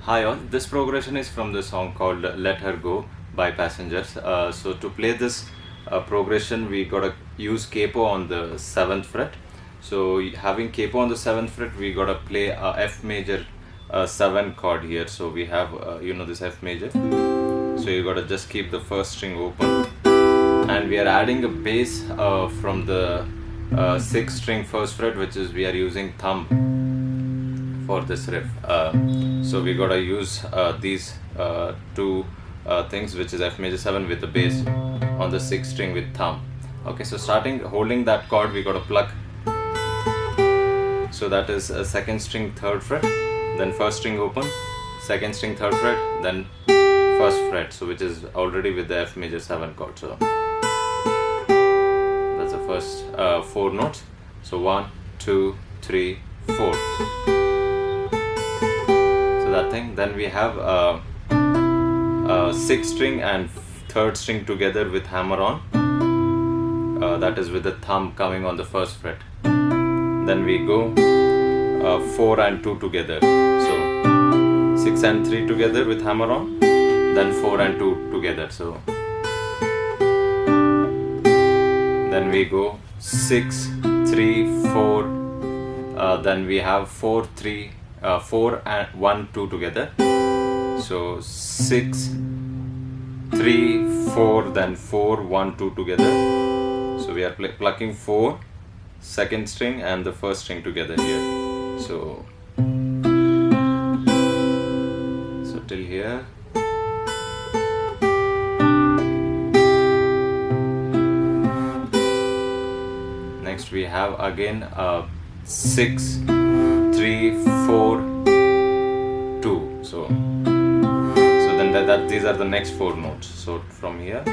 Hi all, this progression is from the song called Let Her Go by Passengers. So to play this progression, we gotta use capo on the 7th fret. So having capo on the 7th fret, we gotta play a F major 7 chord here. So we have this F major. So you gotta just keep the first string open, and we are adding a bass from the 6th string 1st fret, which is we are using thumb for this riff. So we gotta use these two things, which is F major 7 with the bass on the 6th string with thumb. Okay, so holding that chord, we gotta pluck. So that is 2nd string 3rd fret, then 1st string open, 2nd string 3rd fret, then 1st fret, so which is already with the F major 7 chord. So that's the first 4 notes. So 1, 2, 3, 4. That thing. Then we have 6th string and 3rd string together with hammer on. That is with the thumb coming on the 1st fret. Then we go 4 and 2 together. So 6 and 3 together with hammer on. Then 4 and 2 together. So then we go 6, 3, 4. Then we have 4, 3. 4 and 1, 2 together. So 6, 3, 4, then 4, 1, 2 together. So we are plucking 4, 2nd string and the 1st string together here. So till here. Next we have again 6, 3, 4, 2. So then these are the next 4 notes. So from here,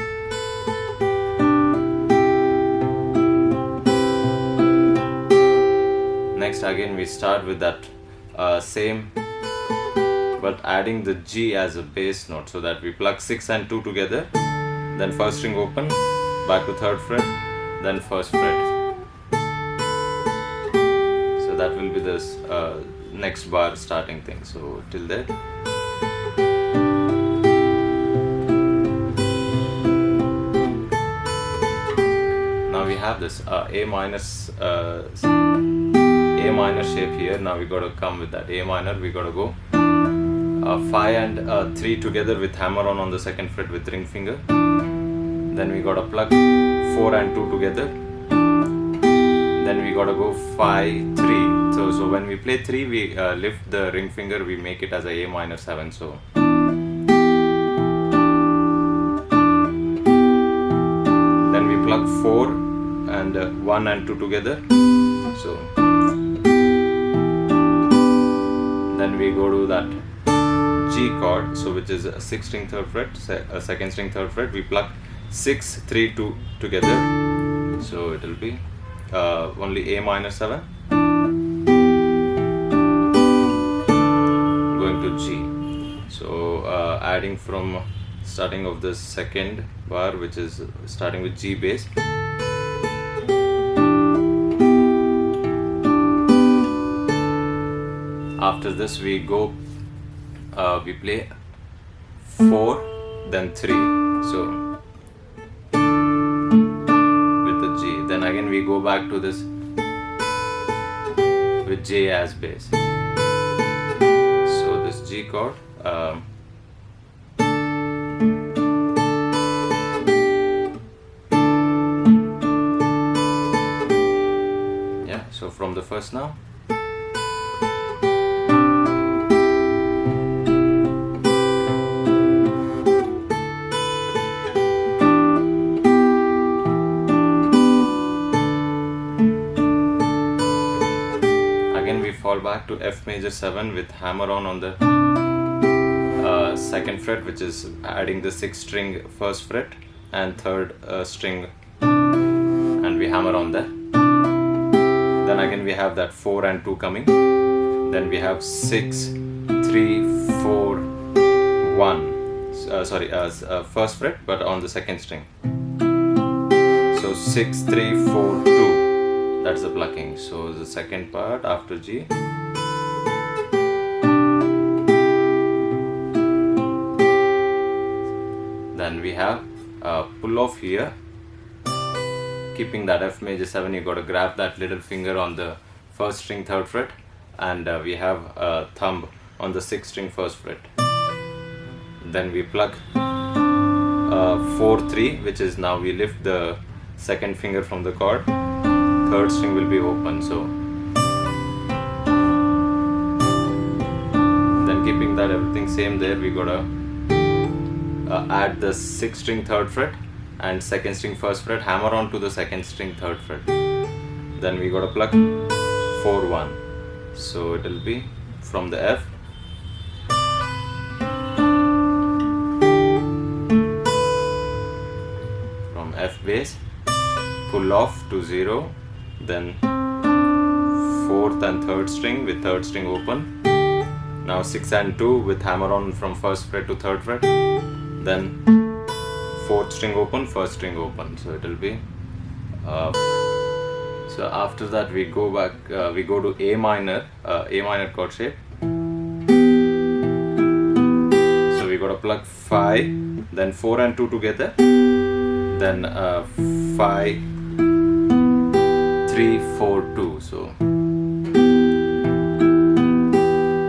next again we start with that same, but adding the G as a bass note, so that we pluck 6 and 2 together, then 1st string open, back to 3rd fret, then 1st fret. That will be this next bar starting thing. So till there. Now we have this A minor shape here. Now we gotta come with that A minor. We gotta go 5 and 3 together with hammer on the 2nd fret with ring finger. Then we gotta pluck 4 and 2 together. Then we gotta go 5, 3. So when we play 3, we lift the ring finger, we make it as a A minor 7. So then we pluck 4 and 1 and 2 together. So then we go to that G chord, so which is a 6th string 3rd fret, 2nd string 3rd fret. We pluck 6, 3, 2 together. So it will be only A minor 7 going to G. So adding from starting of the 2nd bar, which is starting with G bass. After this we go we play 4 then 3. So then again we go back to this with J as bass. So this G chord, yeah, so from the first now. Fall back to F major 7 with hammer on the 2nd fret, which is adding the 6th string 1st fret and 3rd string, and we hammer on that. Then again we have that 4 and 2 coming. Then we have 6, 3, 4, 1. 1st fret, but on the 2nd string. So 6, 3, 4, 2. That's the plucking. So the second part after G. pull off here, keeping that F major 7. You got to grab that little finger on the 1st string 3rd fret, and we have a thumb on the 6th string 1st fret. Then we pluck 4 3, which is, now we lift the 2nd finger from the chord, 3rd string will be open. So then, keeping that everything same there, we gotta add the 6th string 3rd fret and 2nd string 1st fret, hammer on to the 2nd string 3rd fret. Then we gotta pluck 4 1. So it will be from the F, from F bass, pull off to 0, then 4th and 3rd string with 3rd string open. Now 6 and 2 with hammer on from 1st fret to 3rd fret, then 4th string open, 1st string open. So it will be so after that we go back, we go to A minor chord shape. So we got to pluck 5, then 4 and 2 together, then 5 3 4 2. So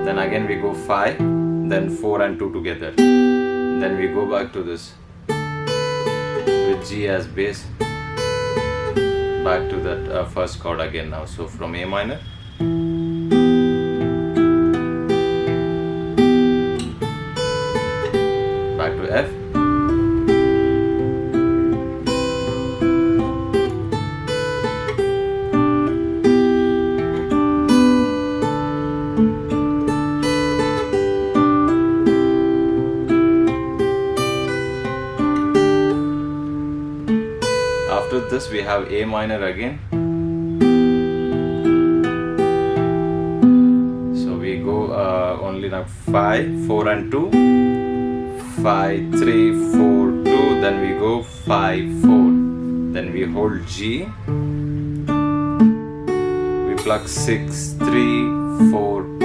then again we go 5, then 4 and 2 together, then we go back to this with G as bass, back to that 1st chord again now. So from A minor, back to F, after this we have A minor again. So we go only now 5 4 and 2, 5 3 4 2, then we go 5 4, then we hold G, we pluck 6 3 4